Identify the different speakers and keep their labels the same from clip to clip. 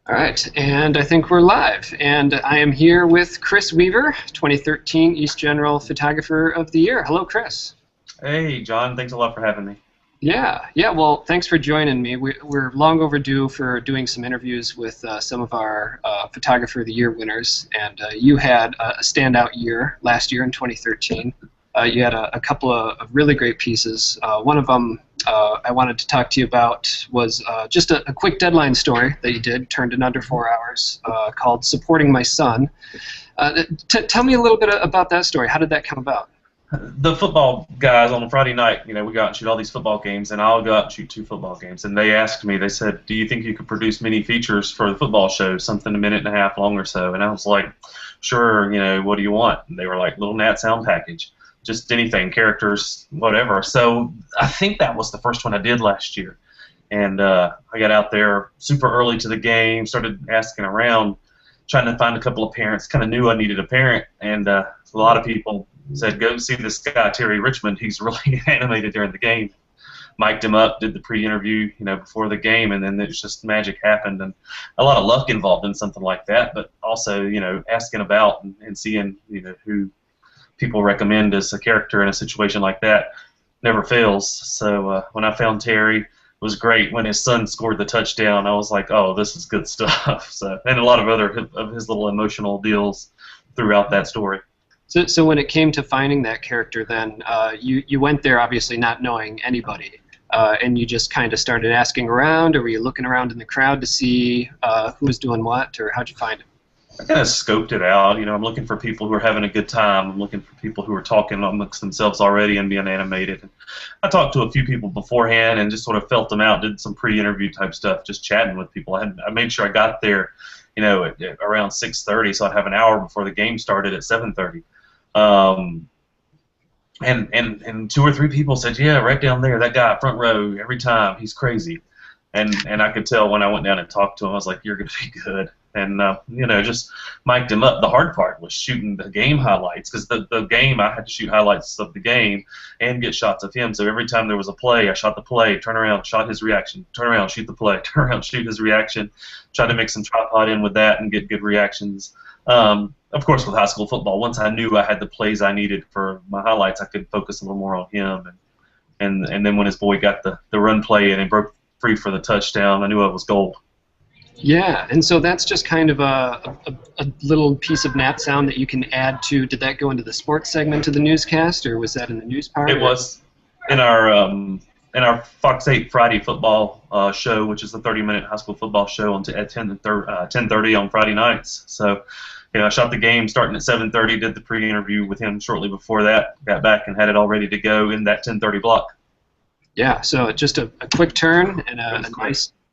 Speaker 1: All right, and I think we're live. And I am here with Chris Weaver, 2013 East General Photographer of the Year. Hello, Chris.
Speaker 2: Hey, John. Thanks a lot for having me.
Speaker 1: Yeah. Well, thanks for joining me. We're long overdue for doing some interviews with some of our Photographer of the Year winners, and you had a standout year last year in 2013. You had a couple of really great pieces. One of them I wanted to talk to you about was just a quick deadline story that you did, turned in under 4 hours, called Supporting My Son. Tell me a little bit about that story. How did that come about?
Speaker 2: The football guys on a Friday night, we go out and shoot all these football games, and I'll go out and shoot 2 football games. And they asked me, they said, do you think you could produce mini features for the football show, something a minute and a half long or so? And I was like, sure, what do you want? And they were like, little Nat sound package, just anything, characters, whatever. So I think that was the first one I did last year. And I got out there super early to the game, started asking around, trying to find a couple of parents, kind of knew I needed a parent, and a lot of people said, go see this guy, Terry Richmond. He's really animated during the game. Mic'd him up, did the pre-interview, before the game, and then it's just magic happened, and a lot of luck involved in something like that, but also, asking about and seeing, who people recommend as a character in a situation like that never fails. So when I found Terry, it was great. When his son scored the touchdown, I was like, oh, this is good stuff. So, and a lot of other of his little emotional deals throughout that story.
Speaker 1: So when it came to finding that character, then you went there obviously not knowing anybody, and you just kind of started asking around, or were you looking around in the crowd to see who was doing what, or how'd you find it?
Speaker 2: I kind of scoped it out. I'm looking for people who are having a good time. I'm looking for people who are talking amongst themselves already and being animated. And I talked to a few people beforehand and just sort of felt them out, did some pre-interview type stuff, just chatting with people. I made sure I got there, at around 6:30, so I'd have an hour before the game started at 7:30. And 2 or 3 people said, yeah, right down there, that guy, front row, every time, he's crazy. And I could tell when I went down and talked to him, I was like, you're going to be good. And, just mic'd him up. The hard part was shooting the game highlights, because the game, I had to shoot highlights of the game and get shots of him. So every time there was a play, I shot the play, turn around, shot his reaction, turn around, shoot the play, turn around, shoot his reaction, try to mix some tripod in with that and get good reactions. Of course, with high school football, once I knew I had the plays I needed for my highlights, I could focus a little more on him. And then when his boy got the run play and broke free for the touchdown, I knew it was gold.
Speaker 1: Yeah, and so that's just kind of a little piece of Nat sound that you can add to. Did that go into the sports segment of the newscast, or was that in the news part?
Speaker 2: It was in our Fox 8 Friday football show, which is the 30-minute high school football show at 10:30 on Friday nights. So, I shot the game starting at 7:30, did the pre-interview with him shortly before that, got back and had it all ready to go in that 10:30 block.
Speaker 1: Yeah, so just a quick turn and a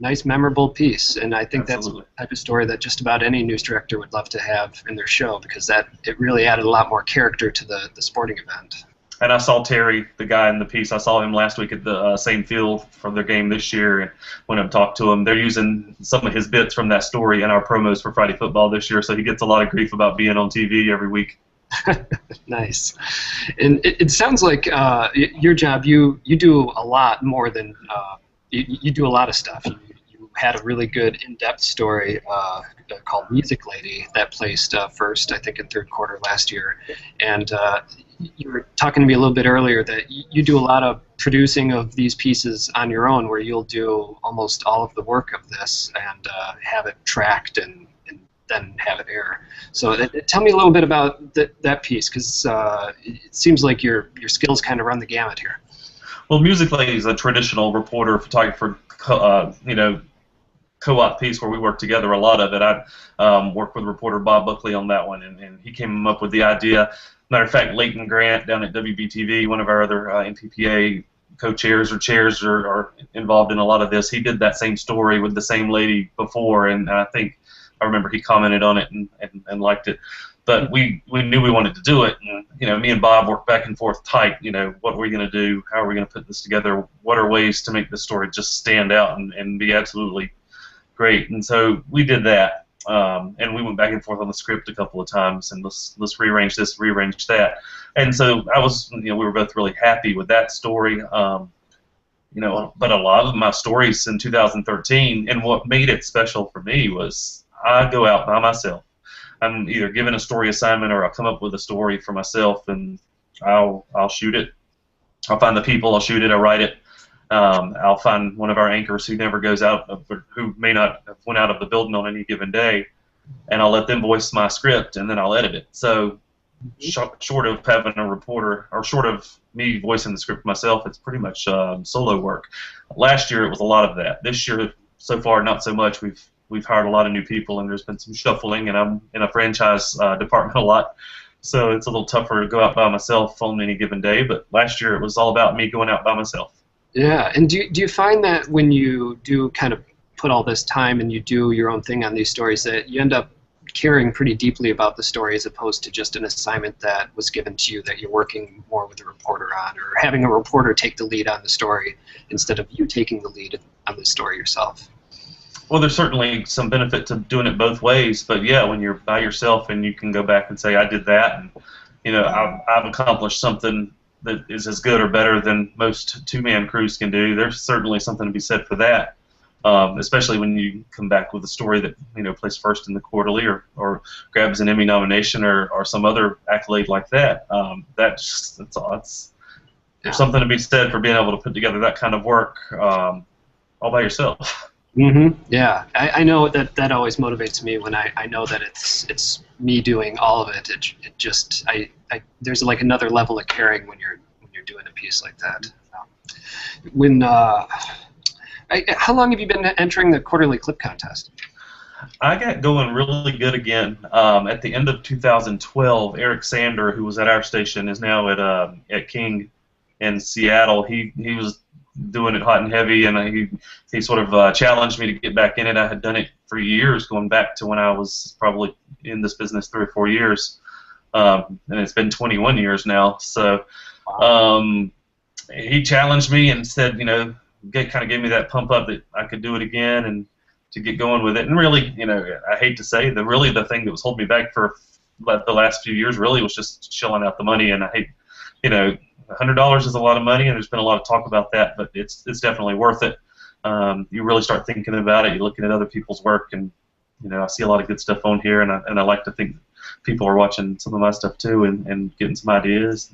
Speaker 1: nice memorable piece, and I think
Speaker 2: Absolutely.
Speaker 1: That's the type of story that just about any news director would love to have in their show, because it really added a lot more character to the sporting event.
Speaker 2: And I saw Terry, the guy in the piece, I saw him last week at the same field for their game this year, and went up and talked to him. They're using some of his bits from that story in our promos for Friday football this year, so he gets a lot of grief about being on TV every week.
Speaker 1: Nice. And it sounds like your job, you do a lot more than you do a lot of stuff. You had a really good in-depth story called Music Lady that placed first, I think, in third quarter last year. And you were talking to me a little bit earlier that you do a lot of producing of these pieces on your own, where you'll do almost all of the work of this and have it tracked and then have it air. So tell me a little bit about that piece, because it seems like your skills kind of run the gamut here.
Speaker 2: Well, Music Lady is a traditional reporter, photographer, co-op piece where we work together a lot of it. I worked with reporter Bob Buckley on that one, and he came up with the idea. Matter of fact, Leighton Grant down at WBTV, one of our other NPPA co-chairs or chairs are involved in a lot of this. He did that same story with the same lady before, and I think I remember he commented on it and liked it. But we knew we wanted to do it, and me and Bob worked back and forth tight. What are we going to do? How are we going to put this together? What are ways to make this story just stand out and be absolutely great? And so we did that, and we went back and forth on the script a couple of times, and let's rearrange this, rearrange that. And so we were both really happy with that story. but a lot of my stories in 2013, and what made it special for me was I go out by myself. I'm either given a story assignment or I'll come up with a story for myself, and I'll shoot it. I'll find the people, I'll shoot it, I'll write it. I'll find one of our anchors who never goes out, who may not have went out of the building on any given day, and I'll let them voice my script, and then I'll edit it. So short of having a reporter, or short of me voicing the script myself, it's pretty much solo work. Last year it was a lot of that. This year, so far, not so much. We've hired a lot of new people, and there's been some shuffling, and I'm in a franchise department a lot, so it's a little tougher to go out by myself on any given day. But last year it was all about me going out by myself.
Speaker 1: Yeah, and do you find that when you do kind of put all this time and you do your own thing on these stories, that you end up caring pretty deeply about the story as opposed to just an assignment that was given to you that you're working more with a reporter on, or having a reporter take the lead on the story instead of you taking the lead on the story yourself?
Speaker 2: Well, there's certainly some benefit to doing it both ways, but yeah, when you're by yourself and you can go back and say, I did that, and I've accomplished something that is as good or better than most two-man crews can do. There's certainly something to be said for that, especially when you come back with a story that placed first in the quarterly or grabs an Emmy nomination or some other accolade like that. There's something to be said for being able to put together that kind of work all by yourself.
Speaker 1: Mm-hmm. Yeah, I know that always motivates me when I know that it's me doing all of it. It just there's like another level of caring when you're doing a piece like that. How long have you been entering the quarterly clip contest?
Speaker 2: I got going really good again at the end of 2012. Eric Sander, who was at our station, is now at King in Seattle. He was doing it hot and heavy, and he sort of challenged me to get back in it. I had done it for years, going back to when I was probably in this business 3 or 4 years, and it's been 21 years now. So he challenged me and said, kind of gave me that pump up that I could do it again and to get going with it. And really, I hate to say, the thing that was holding me back for the last few years really was just shelling out the money. And I hate, $100 is a lot of money, and there's been a lot of talk about that, but it's definitely worth it. You really start thinking about it. You're looking at other people's work, and I see a lot of good stuff on here, and I like to think people are watching some of my stuff too, and getting some ideas,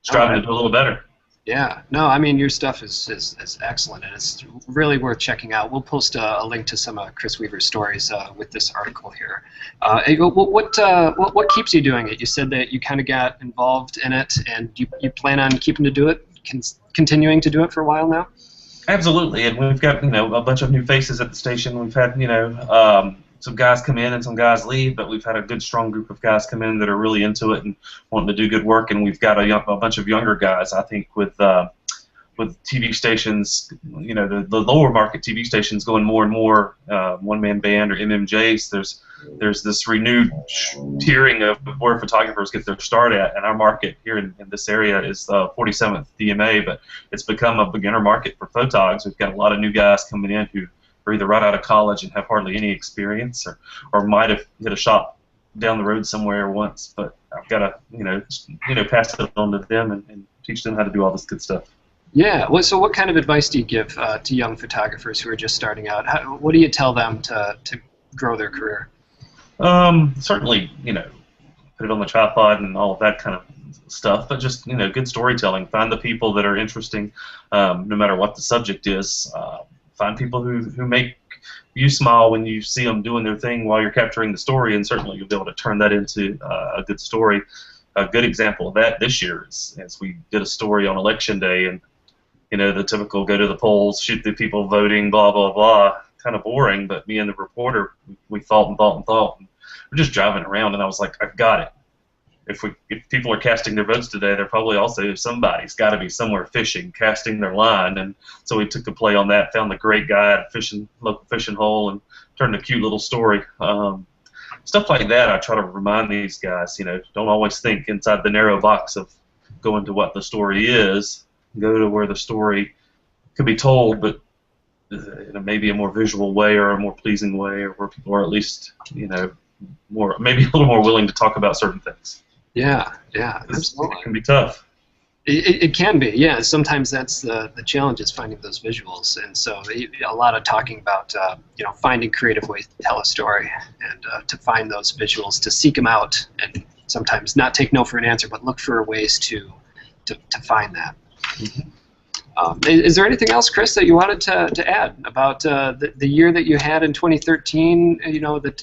Speaker 2: striving to do a little better.
Speaker 1: Yeah, no, I mean, your stuff is excellent, and it's really worth checking out. We'll post a link to some of Chris Weaver's stories with this article here. What keeps you doing it? You said that you kind of got involved in it, and you plan on continuing to do it for a while now?
Speaker 2: Absolutely, and we've got a bunch of new faces at the station. We've had some guys come in and some guys leave, but we've had a good, strong group of guys come in that are really into it and wanting to do good work, and we've got a bunch of younger guys, I think, with TV stations, the lower market TV stations going more and more one-man band or MMJs. There's this renewed tiering of where photographers get their start at, and our market here in this area is 47th DMA, but it's become a beginner market for photogs. We've got a lot of new guys coming in who are either right out of college and have hardly any experience, or might have hit a shop down the road somewhere once, but I've got to pass it on to them and teach them how to do all this good stuff.
Speaker 1: Yeah. Well, so what kind of advice do you give to young photographers who are just starting out? What do you tell them to grow their career?
Speaker 2: Certainly, put it on the tripod and all of that kind of stuff, but just good storytelling. Find the people that are interesting, no matter what the subject is. Find people who make you smile when you see them doing their thing while you're capturing the story, and certainly you'll be able to turn that into a good story. A good example of that this year is we did a story on Election Day, and the typical go to the polls, shoot the people voting, blah blah blah, kind of boring. But me and the reporter, we thought and thought and thought, and we're just driving around, and I was like, I've got it. If people are casting their votes today, they're probably also somebody's got to be somewhere fishing, casting their line, and so we took the play on that, found the great guy at local fishing hole, and turned a cute little story. Stuff like that, I try to remind these guys. Don't always think inside the narrow box of going to what the story is. Go to where the story could be told, but in maybe a more visual way or a more pleasing way, or where people are at least maybe a little more willing to talk about certain things.
Speaker 1: Yeah, absolutely.
Speaker 2: It can be tough.
Speaker 1: It can be, yeah. Sometimes that's the challenge is finding those visuals, and so a lot of talking about finding creative ways to tell a story and to find those visuals, to seek them out, and sometimes not take no for an answer, but look for ways to find that. Is there anything else, Chris, that you wanted to add about the year that you had in 2013?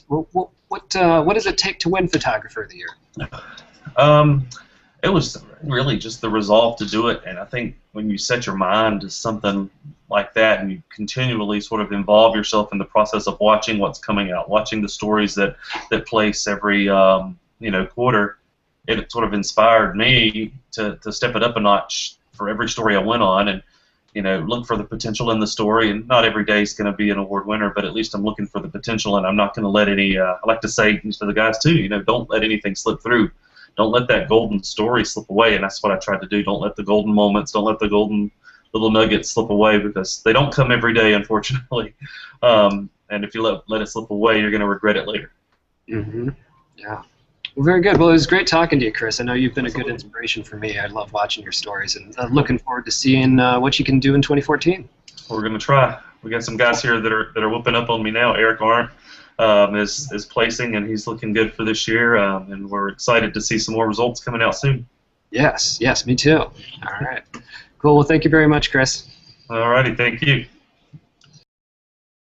Speaker 1: What does it take to win Photographer of the Year?
Speaker 2: It was really just the resolve to do it, and I think when you set your mind to something like that and you continually sort of involve yourself in the process of watching what's coming out, watching the stories that place every quarter, it sort of inspired me to step it up a notch for every story I went on, and look for the potential in the story. And not every day is going to be an award winner, but at least I'm looking for the potential, and I'm not going to let any. I like to say to the guys too, don't let anything slip through. Don't let that golden story slip away, and that's what I tried to do. Don't let the golden moments, don't let the golden little nuggets slip away, because they don't come every day, unfortunately. And if you let it slip away, you're going to regret it later.
Speaker 1: Mm-hmm. Yeah. Well, very good. Well, it was great talking to you, Chris. I know you've been a good inspiration for me. I love watching your stories, and looking forward to seeing what you can do in 2014.
Speaker 2: We're going to try. We got some guys here that are whooping up on me now. Eric Arndt is placing, and he's looking good for this year, and we're excited to see some more results coming out soon.
Speaker 1: Yes, me too. All right. Cool. Well, thank you very much, Chris.
Speaker 2: All righty. Thank you.